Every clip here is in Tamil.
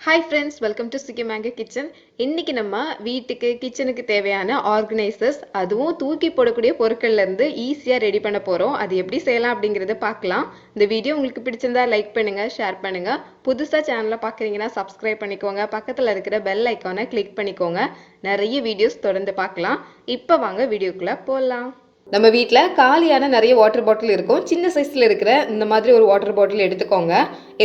Hi friends, welcome to Sugi Mango Kitchen. இன்னைக்கு நம்ம வீட்டுக்கு கிச்சனுக்கு தேவையான ஆர்கனைசர்ஸ் அதுவும் தூக்கி போடக்கூடிய பொருட்கள்ல இருந்து ஈஸியா ரெடி பண்ண போறோம். அது எப்படி செய்யலாம் அப்படிங்கறத பார்க்கலாம். இந்த வீடியோ உங்களுக்கு பிடிச்சிருந்தா லைக் பண்ணுங்க, ஷேர் பண்ணுங்க. புதுசா சேனலை பார்க்கறீங்கன்னா சப்ஸ்கிரைப் பண்ணிக்கோங்க. பக்கத்துல இருக்கிற பெல் ஐகானை கிளிக் பண்ணிக்கோங்க. நிறைய வீடியோஸ் தொடர்ந்து பார்க்கலாம். இப்போ வாங்க வீடியோக்குள்ள போலாம். நம்ம வீட்டில் காலியான நிறைய வாட்டர் பாட்டில் இருக்கும். சின்ன சைஸில் இருக்கிற இந்த மாதிரி ஒரு வாட்டர் பாட்டில் எடுத்துக்கோங்க.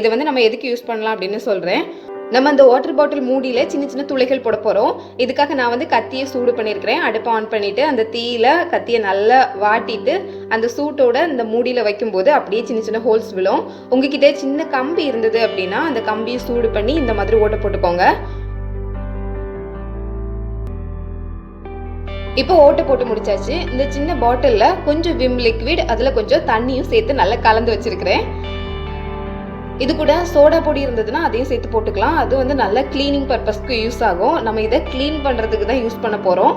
இதை வந்து நம்ம எதுக்கு யூஸ் பண்ணலாம் அப்படின்னு சொல்கிறேன். நம்ம அந்த வாட்டர் பாட்டில் மூடியில் சின்ன சின்ன துளைகள் போட போகிறோம். இதுக்காக நான் வந்து கத்தியை சூடு பண்ணியிருக்கிறேன். அடுப்பை ஆன் பண்ணிவிட்டு அந்த தீயில கத்தியை நல்லா வாட்டிட்டு அந்த சூட்டோட இந்த மூடியில் வைக்கும்போது அப்படியே சின்ன சின்ன ஹோல்ஸ் விழும். உங்ககிட்ட சின்ன கம்பி இருந்தது அப்படின்னா அந்த கம்பியை சூடு பண்ணி இந்த மாதிரி ஓட்ட போட்டுக்கோங்க. இப்போ ஓட்டை போட்டு முடிச்சாச்சு. இந்த சின்ன பாட்டிலில் கொஞ்சம் விம் லிக்விட், அதில் கொஞ்சம் தண்ணியும் சேர்த்து நல்லா கலந்து வச்சிருக்கிறேன். இது கூட சோடா பொடி இருந்ததுன்னா அதையும் சேர்த்து போட்டுக்கலாம். அது வந்து நல்ல கிளீனிங் பர்பஸ்க்கு யூஸ் ஆகும். நம்ம இதை கிளீன் பண்ணுறதுக்கு தான் யூஸ் பண்ண போகிறோம்.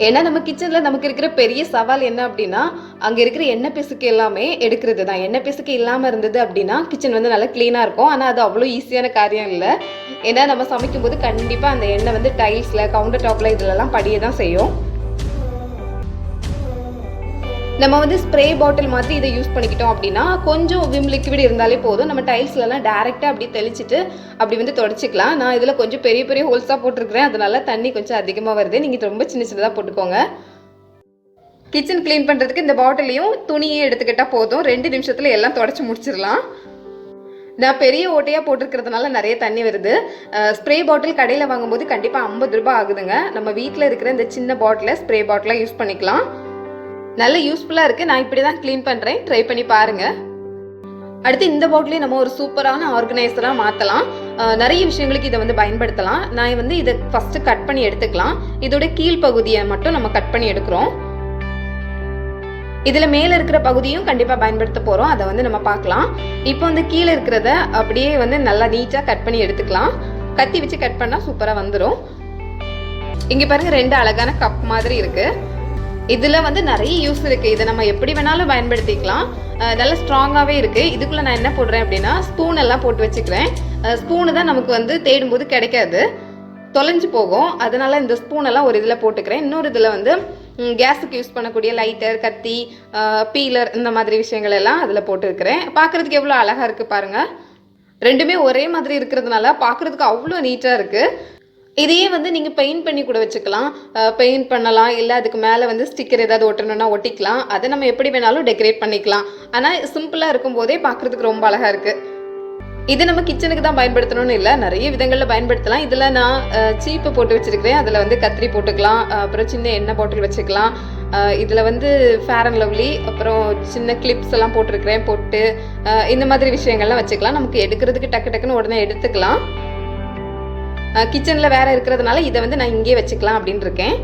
ஏன்னா நம்ம கிச்சனில் நமக்கு இருக்கிற பெரிய சவால் என்ன அப்படின்னா அங்கே இருக்கிற எண்ணெய் பிசுக்கு எல்லாமே எடுக்கிறது தான். எண்ணெய் பிசுக்கு இல்லாமல் இருந்தது அப்படின்னா கிச்சன் வந்து நல்லா க்ளீனாக இருக்கும். ஆனால் அது அவ்வளோ ஈஸியான காரியம் இல்லை. ஏன்னா நம்ம சமைக்கும் போது கண்டிப்பாக அந்த எண்ணெய் வந்து டைல்ஸில், கவுண்டர் டாப்பில் இதிலெல்லாம் படியே தான் செய்யும். நம்ம வந்து ஸ்ப்ரே பாட்டில் மாதிரி இதை யூஸ் பண்ணிக்கிட்டோம் அப்படின்னா கொஞ்சம் விம் லிக்விட் இருந்தாலே போதும். நம்ம டைல்ஸ்லாம் டேரெக்டாக அப்படி தெளிச்சிட்டு அப்படி வந்து தொடச்சிக்கலாம். நான் இதில் கொஞ்சம் பெரிய பெரிய ஹோல்ஸாக போட்டிருக்கிறேன். அதனால தண்ணி கொஞ்சம் அதிகமாக வருது. நீங்கள் ரொம்ப சின்ன சின்னதாக போட்டுக்கோங்க. கிச்சன் க்ளீன் பண்ணுறதுக்கு இந்த பாட்டிலையும் துணியும் எடுத்துக்கிட்டால் போதும். 2 நிமிஷத்தில் எல்லாம் தொடச்சி முடிச்சிடலாம். நான் பெரிய ஓட்டையாக போட்டிருக்கிறதுனால நிறைய தண்ணி வருது. ஸ்ப்ரே பாட்டில் கடையில் வாங்கும்போது கண்டிப்பாக 50 ரூபாய் ஆகுதுங்க. நம்ம வீட்டில் இருக்கிற இந்த சின்ன பாட்டிலை ஸ்ப்ரே பாட்டிலாக யூஸ் பண்ணிக்கலாம். நல்ல யூஸ்ஃபுல்லாக இருக்குது. நான் இப்படி தான் க்ளீன் பண்ணுறேன். ட்ரை பண்ணி பாருங்கள். அடுத்து இந்த பாட்டிலே நம்ம ஒரு சூப்பரான ஆர்கனைசராக மாற்றலாம். நிறைய விஷயங்களுக்கு இதை வந்து பயன்படுத்தலாம். நான் வந்து இதை ஃபஸ்ட்டு கட் பண்ணி எடுத்துக்கலாம். இதோட கீழ்ப்பகுதியை மட்டும் நம்ம கட் பண்ணி எடுக்கிறோம். இதில் மேலே இருக்கிற பகுதியும் கண்டிப்பாக பயன்படுத்த போகிறோம். அதை வந்து நம்ம பார்க்கலாம். இப்போ வந்து கீழே இருக்கிறத அப்படியே வந்து நல்லா நீட்டாக கட் பண்ணி எடுத்துக்கலாம். கத்தி வச்சு கட் பண்ணால் சூப்பராக வந்துடும். இங்கே பாருங்கள், 2 அழகான கப் மாதிரி இருக்குது. இதில் வந்து நிறைய யூஸ் இருக்குது. இதை நம்ம எப்படி வேணாலும் பயன்படுத்திக்கலாம். நல்லா ஸ்ட்ராங்காகவே இருக்குது. இதுக்குள்ளே நான் என்ன போடுறேன் அப்படின்னா ஸ்பூன் எல்லாம் போட்டு வச்சுக்கிறேன். ஸ்பூனு தான் நமக்கு வந்து தேடும்போது கிடைக்காது, தொலைஞ்சு போகும். அதனால் இந்த ஸ்பூனெல்லாம் ஒரு இதில் போட்டுக்கிறேன். இன்னொரு இதில் வந்து கேஸுக்கு யூஸ் பண்ணக்கூடிய லைட்டர், கத்தி, பீலர் இந்த மாதிரி விஷயங்கள் எல்லாம் அதில் போட்டுருக்கிறேன். பார்க்குறதுக்கு எவ்வளோ அழகாக இருக்குது பாருங்கள். ரெண்டுமே ஒரே மாதிரி இருக்கிறதுனால பார்க்குறதுக்கு அவ்வளோ நீட்டாக இருக்குது. இதையே வந்து நீங்கள் பெயிண்ட் பண்ணி கூட வச்சுக்கலாம். பெயிண்ட் பண்ணலாம், இல்லை அதுக்கு மேலே வந்து ஸ்டிக்கர் ஏதாவது ஒட்டணும்னா ஒட்டிக்கலாம். அதை நம்ம எப்படி வேணாலும் டெக்கரேட் பண்ணிக்கலாம். ஆனால் சிம்பிளாக இருக்கும் போதே பார்க்குறதுக்கு ரொம்ப அழகாக இருக்குது. இது நம்ம கிச்சனுக்கு தான் பயன்படுத்தணும்னு இல்லை, நிறைய விதங்களில் பயன்படுத்தலாம். இதில் நான் சீப்பு போட்டு வச்சுருக்கிறேன். அதில் வந்து கத்திரி போட்டுக்கலாம். அப்புறம் சின்ன எண்ணெய் பாட்டில் வச்சுக்கலாம். இதில் வந்து ஃபேர் அண்ட் லவ்லி, அப்புறம் சின்ன கிளிப்ஸ் எல்லாம் போட்டிருக்கிறேன். பொட்டு, இந்த மாதிரி விஷயங்கள்லாம் வச்சுக்கலாம். நமக்கு எடுக்கிறதுக்கு டக்கு டக்குன்னு உடனே எடுத்துக்கலாம். கிச்சனில் வேறு இருக்கிறதுனால இதை வந்து நான் இங்கே வச்சுக்கலாம் அப்படின்னு இருக்கேன்.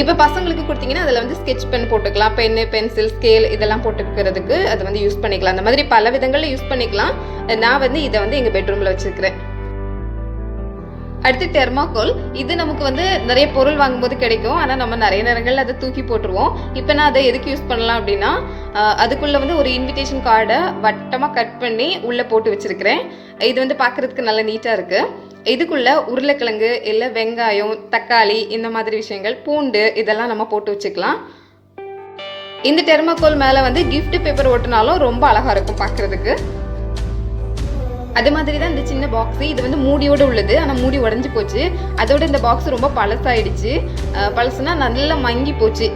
இப்போ பசங்களுக்கு கொடுத்தீங்கன்னா அதில் வந்து ஸ்கெட்ச் பென் போட்டுக்கலாம். பென்னு, பென்சில், ஸ்கேல் இதெல்லாம் போட்டுக்கிறதுக்கு அதை வந்து யூஸ் பண்ணிக்கலாம். அந்த மாதிரி பல விதங்களில் யூஸ் பண்ணிக்கலாம். நான் வந்து இதை வந்து எங்கள் பெட்ரூமில் வச்சுருக்கிறேன். அடுத்து தெர்மாக்கோல். இது நமக்கு வந்து நிறைய பொருள் வாங்கும்போது கிடைக்கும். ஆனால் நம்ம நிறைய நேரங்களில் அதை தூக்கி போட்டுருவோம். இப்போ நான் அதை எதுக்கு யூஸ் பண்ணலாம் அப்படின்னா அதுக்குள்ளே வந்து ஒரு இன்விடேஷன் கார்டை வட்டமாக கட் பண்ணி உள்ளே போட்டு வச்சுருக்கிறேன். இது வந்து பார்க்குறதுக்கு நல்லா நீட்டாக இருக்குது. இதுக்குள்ளே உருளைக்கிழங்கு, இல்லை வெங்காயம், தக்காளி இந்த மாதிரி விஷயங்கள், பூண்டு இதெல்லாம் நம்ம போட்டு வச்சுக்கலாம். இந்த தெர்மாக்கோல் மேலே வந்து கிஃப்ட் பேப்பர் ஒட்டினாலும் ரொம்ப அழகாக இருக்கும் பார்க்குறதுக்கு. அது மாதிரி தான் இந்த சின்ன பாக்ஸு. இது வந்து மூடியோடு உள்ளது, ஆனால் மூடி உடஞ்சி போச்சு. அதோட இந்த பாக்ஸ் ரொம்ப பழசாயிடுச்சு. பழசுனா நல்லா மங்கி போச்சு.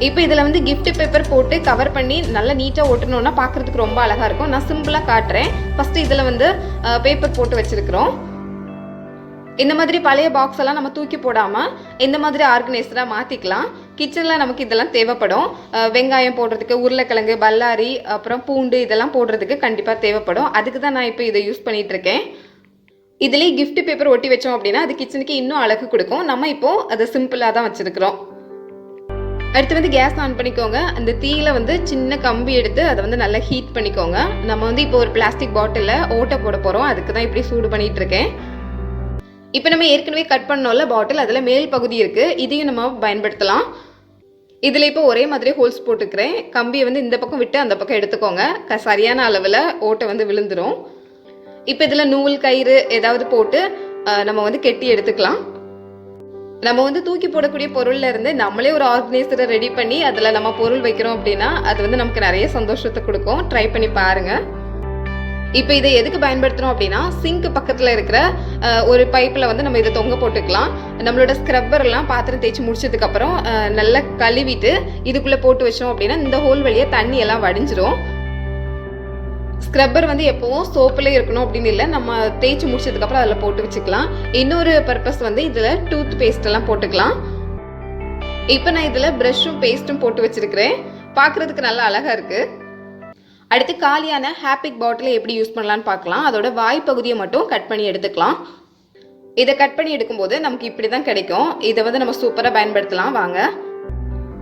இப்போ இதில் வந்து கிஃப்ட் பேப்பர் போட்டு கவர் பண்ணி நல்லா நீட்டாக ஒட்டணுன்னா பார்க்குறதுக்கு ரொம்ப அழகாக இருக்கும். நான் சிம்பிளாக காட்டுறேன். ஃபஸ்ட்டு இதில் வந்து பேப்பர் போட்டு வச்சுருக்கிறோம். இந்த மாதிரி பழைய பாக்ஸ் எல்லாம் நம்ம தூக்கி போடாமல் இந்த மாதிரி ஆர்கனைசராக மாற்றிக்கலாம். கிச்சனில் நமக்கு இதெல்லாம் தேவைப்படும். வெங்காயம் போடுறதுக்கு, உருளைக்கிழங்கு, பல்லாரி, அப்புறம் பூண்டு இதெல்லாம் போடுறதுக்கு கண்டிப்பாக தேவைப்படும். அதுக்கு தான் நான் இப்போ இதை யூஸ் பண்ணிகிட்ருக்கேன். இதிலே கிஃப்ட் பேப்பர் ஒட்டி வச்சோம் அப்படின்னா அது கிச்சனுக்கு இன்னும் அழகு கொடுக்கும். நம்ம இப்போது அதை சிம்பிளாக தான் வச்சுருக்கிறோம். அடுத்து வந்து கேஸ் ஆன் பண்ணிக்கோங்க. அந்த தீயில வந்து சின்ன கம்பி எடுத்து அதை வந்து நல்லா ஹீட் பண்ணிக்கோங்க. நம்ம வந்து இப்போ ஒரு பிளாஸ்டிக் பாட்டிலில் ஓட்டை போட போகிறோம். அதுக்கு தான் இப்படி சூடு பண்ணிகிட்டு இருக்கேன். இப்போ நம்ம ஏற்கனவே கட் பண்ணோம்ல பாட்டில், அதில் மேல் பகுதி இருக்குது. இதையும் நம்ம பயன்படுத்தலாம். இதில் இப்போ ஒரே மாதிரி ஹோல்ஸ் போட்டுக்கிறேன். கம்பியை வந்து இந்த பக்கம் விட்டு அந்த பக்கம் எடுத்துக்கோங்க. சரியான அளவில் ஓட்டை வந்து விழுந்துடும். இப்போ இதில் நூல் கயிறு ஏதாவது போட்டு நம்ம வந்து கெட்டி எடுத்துக்கலாம். நம்ம வந்து தூக்கி போடக்கூடிய பொருள்ல இருந்து நம்மளே ஒரு ஆர்கனைசரை ரெடி பண்ணி அதில் நம்ம பொருள் வைக்கிறோம் அப்படின்னா அது வந்து நமக்கு நிறைய சந்தோஷத்தை கொடுக்கும். ட்ரை பண்ணி பாருங்க. இப்போ இதை எதுக்கு பயன்படுத்துகிறோம் அப்படின்னா சிங்க் பக்கத்தில் இருக்கிற ஒரு பைப்பில் வந்து நம்ம இதை தொங்க போட்டுக்கலாம். நம்மளோட ஸ்க்ரப்பர்லாம் பாத்திரம் தேய்ச்சி முடிச்சதுக்கப்புறம் நல்லா கழுவிட்டு இதுக்குள்ளே போட்டு வச்சோம் அப்படின்னா இந்த ஹோல் வழியாக தண்ணி எல்லாம் வடிஞ்சிரும். ஸ்க்ரப்பர் வந்து எப்பவும் சோப்பிலே இருக்கணும் அப்படின்னு இல்லை, நம்ம தேய்ச்சி முடிச்சதுக்கப்புறம் அதில் போட்டு வச்சுக்கலாம். இன்னொரு பர்பஸ் வந்து இதில் டூத் பேஸ்ட் எல்லாம் போட்டுக்கலாம். இப்போ நான் இதில் ப்ரஷ்ஷும் பேஸ்ட்டும் போட்டு வச்சிருக்கிறேன். பார்க்குறதுக்கு நல்லா அழகாக இருக்குது. அடுத்து காலியான ஹாப்பிக் பாட்டிலை எப்படி யூஸ் பண்ணலான்னு பார்க்கலாம். அதோட வாய் பகுதியை மட்டும் கட் பண்ணி எடுத்துக்கலாம். இதை கட் பண்ணி எடுக்கும்போது நமக்கு இப்படி தான் கிடைக்கும். இதை வந்து நம்ம சூப்பராக பயன்படுத்தலாம். வாங்க.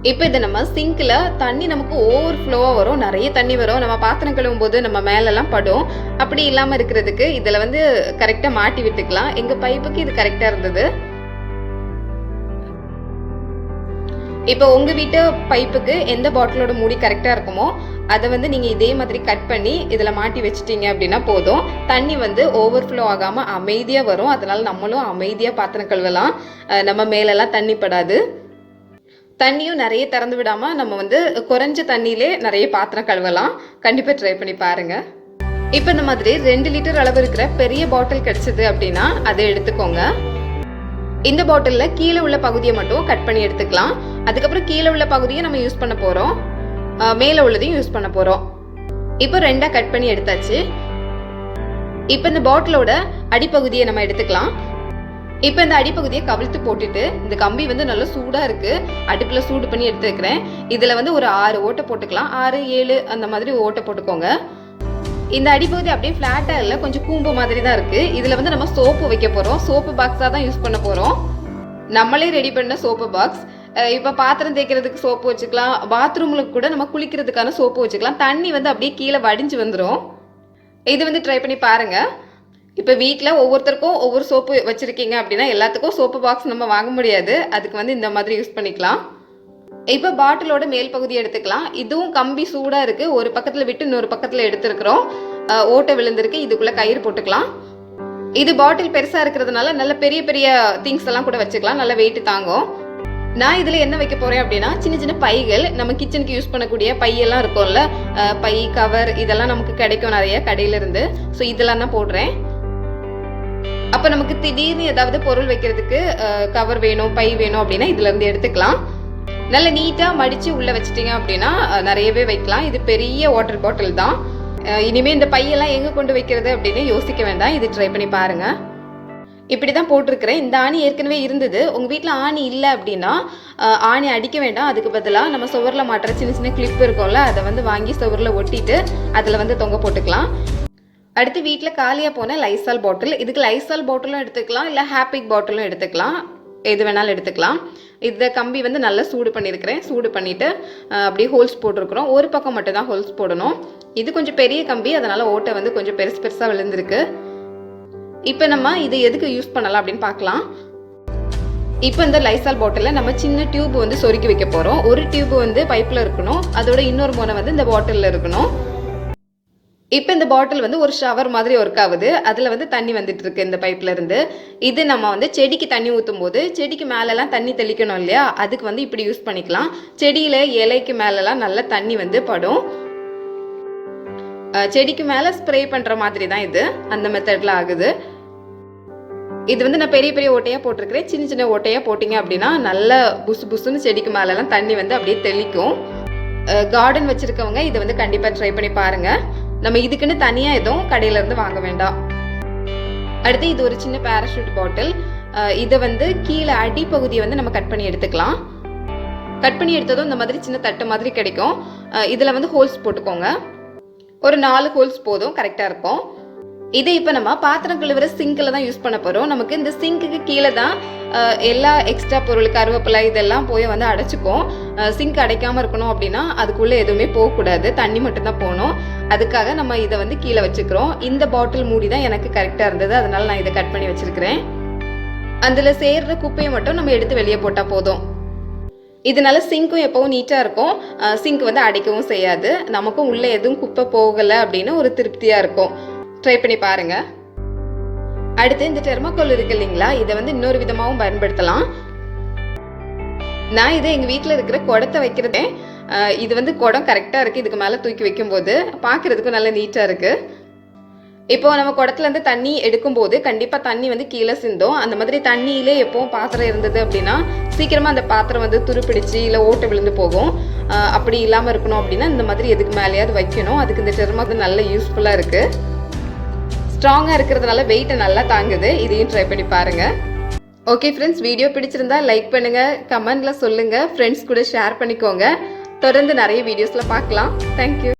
இப்போ இதை நம்ம சிங்கில் தண்ணி நமக்கு ஓவர் ஃப்ளோவாக வரும், நிறைய தண்ணி வரும். நம்ம பாத்திரம் கழுவும் போது நம்ம மேலெல்லாம் படும். அப்படி இல்லாமல் இருக்கிறதுக்கு இதில் வந்து கரெக்டாக மாட்டி விட்டுக்கலாம். எங்கள் பைப்புக்கு இது கரெக்டாக இருந்தது. இப்போ உங்கள் வீட்டு பைப்புக்கு எந்த பாட்டிலோட மூடி கரெக்டாக இருக்குமோ அதை வந்து நீங்கள் இதே மாதிரி கட் பண்ணி இதில் மாட்டி வச்சிட்டிங்க அப்படின்னா போதும். தண்ணி வந்து ஓவர்ஃப்ளோ ஆகாமல் அமைதியாக வரும். அதனால் நம்மளும் அமைதியாக பாத்திரம் கழுவலாம். நம்ம மேலெல்லாம் தண்ணி படாது. தண்ணியும் நிறைய திறந்து விடாமல் நம்ம வந்து குறைஞ்ச தண்ணியிலே நிறைய பாத்திரம் கழுவலாம். கண்டிப்பாக ட்ரை பண்ணி பாருங்கள். இப்போ இந்த மாதிரி 2 லிட்டர் அளவு இருக்கிற பெரிய பாட்டில் கிடச்சிது அப்படின்னா அதை எடுத்துக்கோங்க. இந்த பாட்டிலில் கீழே உள்ள பகுதியை மட்டும் கட் பண்ணி எடுத்துக்கலாம். அதுக்கப்புறம் கீழே உள்ள பகுதியை நம்ம யூஸ் பண்ண போகிறோம், மேலே உள்ளதையும் யூஸ் பண்ண போகிறோம். இப்போ 2ஆக கட் பண்ணி எடுத்தாச்சு. இப்போ இந்த பாட்டிலோட அடிப்பகுதியை நம்ம எடுத்துக்கலாம். இப்போ இந்த அடிப்பகுதியை கவிழ்த்து போட்டுட்டு இந்த கம்பி வந்து நல்லா சூடாக இருக்குது, அடுப்பில் சூடு பண்ணி எடுத்து வைக்கிறேன். இதில் வந்து ஒரு 6 ஓட்டை போட்டுக்கலாம். 6, 7 அந்த மாதிரி ஓட்டை போட்டுக்கோங்க. இந்த அடிப்பகுதி அப்படியே ஃப்ளாட்டாக இல்லை, கொஞ்சம் கூம்பு மாதிரி தான் இருக்குது. இதில் வந்து நம்ம சோப்பு வைக்க போகிறோம். சோப்பு பாக்ஸாக தான் யூஸ் பண்ண போகிறோம். நம்மளே ரெடி பண்ண சோப்பு பாக்ஸ். இப்போ பாத்திரம் தேய்க்கிறதுக்கு சோப்பு வச்சுக்கலாம், பாத்ரூமில் கூட நம்ம குளிக்கிறதுக்கான சோப்பு வச்சுக்கலாம். தண்ணி வந்து அப்படியே கீழே வடிஞ்சு வந்துடும். இது வந்து ட்ரை பண்ணி பாருங்கள். இப்போ வீட்டில் ஒவ்வொருத்தருக்கும் ஒவ்வொரு சோப்பு வச்சுருக்கீங்க அப்படின்னா எல்லாத்துக்கும் சோப்பு பாக்ஸ் நம்ம வாங்க முடியாது. அதுக்கு வந்து இந்த மாதிரி யூஸ் பண்ணிக்கலாம். இப்போ பாட்டிலோட மேல் பகுதி எடுத்துக்கலாம். இதுவும் கம்பி சூடாக இருக்குது. ஒரு பக்கத்தில் விட்டு இன்னொரு பக்கத்தில் எடுத்துருக்குறோம். ஓட்டை விழுந்திருக்கு. இதுக்குள்ளே கயிறு போட்டுக்கலாம். இது பாட்டில் பெருசாக இருக்கிறதுனால நல்ல பெரிய பெரிய திங்ஸ் எல்லாம் கூட வச்சுக்கலாம், நல்ல வெயிட் தாங்கும். நான் இதில் என்ன வைக்க போகிறேன் அப்படின்னா சின்ன சின்ன பைகள், நம்ம கிச்சனுக்கு யூஸ் பண்ணக்கூடிய பையெல்லாம் இருக்கும்ல, பை கவர் இதெல்லாம் நமக்கு கிடைக்கும் நிறைய கடையிலிருந்து. ஸோ இதெல்லாம் தான் போடுறேன். அப்போ நமக்கு திடீர்னு ஏதாவது பொருள் வைக்கிறதுக்கு கவர் வேணும், பை வேணும் அப்படின்னா இதுலேருந்து எடுத்துக்கலாம். நல்ல நீட்டாக மடித்து உள்ளே வச்சிட்டிங்க அப்படின்னா நிறையவே வைக்கலாம். இது பெரிய வாட்டர் பாட்டில் தான். இனிமேல் இந்த பையெல்லாம் எங்கே கொண்டு வைக்கிறது அப்படின்னு யோசிக்க வேண்டாம். இது ட்ரை பண்ணி பாருங்கள். இப்படி தான் போட்டிருக்கிறேன். இந்த ஆணி ஏற்கனவே இருந்தது. உங்கள் வீட்டில் ஆணி இல்லை அப்படின்னா ஆணி அடிக்க வேண்டாம். அதுக்கு பதிலாக நம்ம சுவரில் மாட்டுற சின்ன சின்ன கிளிப் இருக்கும்ல, அதை வந்து வாங்கி சுவரில் ஒட்டிட்டு அதில் வந்து தொங்க போட்டுக்கலாம். அடுத்து வீட்டில் காலியாக போன லைசால் பாட்டில். இதுக்கு லைசால் பாட்டிலும் எடுத்துக்கலாம், இல்லை ஹாப்பிக் பாட்டிலும் எடுத்துக்கலாம், எது வேணாலும் எடுத்துக்கலாம். இந்த கம்பி வந்து நல்லா சூடு பண்ணியிருக்கிறேன். சூடு பண்ணிவிட்டு அப்படியே ஹோல்ஸ் போட்டிருக்கிறோம். ஒரு பக்கம் மட்டும் தான் ஹோல்ஸ் போடணும். இது கொஞ்சம் பெரிய கம்பி, அதனால் ஓட்டை வந்து கொஞ்சம் பெருசாக விழுந்திருக்கு. இப்போ நம்ம இதை எதுக்கு யூஸ் பண்ணலாம் அப்படின்னு பார்க்கலாம். இப்போ இந்த லைசால் பாட்டிலில் நம்ம சின்ன டியூப் வந்து சொருக்கி வைக்க போகிறோம். ஒரு டியூப் வந்து பைப்பில் இருக்கணும், அதோட இன்னொரு முனை வந்து இந்த பாட்டிலில் இருக்கணும். இப்போ இந்த பாட்டில் வந்து ஒரு ஷவர் மாதிரி ஒர்க் ஆகுது. அதில் வந்து தண்ணி வந்துட்டு இருக்கு இந்த பைப்ல இருந்து. இது நம்ம வந்து செடிக்கு தண்ணி ஊற்றும் போது செடிக்கு மேலெல்லாம் தண்ணி தெளிக்கணும் இல்லையா, அதுக்கு வந்து இப்படி யூஸ் பண்ணிக்கலாம். செடியில் இலைக்கு மேலெல்லாம் நல்லா தண்ணி வந்து படும். செடிக்கு மேலே ஸ்ப்ரே பண்ணுற மாதிரி தான் இது, அந்த மெத்தடில் ஆகுது. இது வந்து நான் பெரிய பெரிய ஓட்டையாக போட்டிருக்கிறேன். சின்ன சின்ன ஓட்டையாக போட்டிங்க அப்படின்னா நல்ல புசு புசுன்னு செடிக்கு மேலெல்லாம் தண்ணி வந்து அப்படியே தெளிக்கும். கார்டன் வச்சுருக்கவங்க இதை வந்து கண்டிப்பாக ட்ரை பண்ணி பாருங்கள். நம்ம இதுக்குன்னு தனியாக எதுவும் கடையிலேருந்து வாங்க வேண்டாம். அடுத்து இது ஒரு சின்ன பேராஷூட் பாட்டில். இதை வந்து கீழே அடிப்பகுதியை வந்து நம்ம கட் பண்ணி எடுத்துக்கலாம். கட் பண்ணி எடுத்ததும் இந்த மாதிரி சின்ன தட்டு மாதிரி கிடைக்கும். இதில் வந்து ஹோல்ஸ் போட்டுக்கோங்க. ஒரு 4 ஹோல்ஸ் போதும், கரெக்டாக இருக்கும். இதை இப்போ நம்ம பாத்திரம் கழுவுற சிங்கில் தான் யூஸ் பண்ண போகிறோம். நமக்கு இந்த சிங்க்குக்கு கீழே தான் எல்லா எக்ஸ்ட்ரா பொருள், கருவேப்பிலை இதெல்லாம் போய் வந்து அடைச்சிக்கும். சிங்க் அடைக்காமல் இருக்கணும் அப்படின்னா அதுக்குள்ளே எதுவுமே போகக்கூடாது, தண்ணி மட்டும்தான் போகணும். அதுக்காக நம்ம இதை வந்து கீழே வச்சுக்கிறோம். இந்த பாட்டில் மூடி தான் எனக்கு கரெக்டாக இருந்தது, அதனால நான் இதை கட் பண்ணி வச்சுருக்கிறேன். அதில் சேர்ற குப்பையை மட்டும் நம்ம எடுத்து வெளியே போட்டால் போதும். இதனால சிங்க்கும் எப்பவும் நீட்டாக இருக்கும். சிங்க் வந்து அடைக்கவும் செய்யாது. நமக்கும் உள்ளே எதுவும் குப்பை போகலை அப்படின்னு ஒரு திருப்தியாக இருக்கும். ட்ரை பண்ணி பாருங்கள். அடுத்து இந்த தெர்மாக்கோல் இருக்கு இல்லைங்களா, இதை வந்து இன்னொரு விதமாகவும் பயன்படுத்தலாம். நான் இதை எங்கள் வீட்டில் இருக்கிற குடத்தை வைக்கிறதே. இது வந்து குடம் கரெக்டாக இருக்குது, இதுக்கு மேலே தூக்கி வைக்கும்போது பார்க்குறதுக்கும் நல்லா நீட்டாக இருக்குது. இப்போ நம்ம குடத்துலேருந்து தண்ணி எடுக்கும்போது கண்டிப்பாக தண்ணி வந்து கீழே சிந்தும். அந்த மாதிரி தண்ணியிலே எப்போவும் பாத்திரம் இருந்தது அப்படின்னா சீக்கிரமாக அந்த பாத்திரம் வந்து துருப்பிடிச்சு இல்லை ஓட்டை விழுந்து போகும். அப்படி இல்லாமல் இருக்கணும் அப்படின்னா இந்த மாதிரி எதுக்கு மேலேயாவது வைக்கணும். அதுக்கு இந்த தெர்மாக்கோல் நல்ல யூஸ்ஃபுல்லாக இருக்குது. ஸ்ட்ராங்காக இருக்கிறதுனால வெயிட்டை நல்லா தாங்குது. இதையும் ட்ரை பண்ணி பாருங்கள். ஓகே ஃப்ரெண்ட்ஸ், வீடியோ பிடிச்சிருந்தா லைக் பண்ணுங்கள், கமெண்டில் சொல்லுங்கள், ஃப்ரெண்ட்ஸ் கூட ஷேர் பண்ணிக்கோங்க. தொடர்ந்து நிறைய வீடியோஸில் பார்க்கலாம். தேங்க்யூ.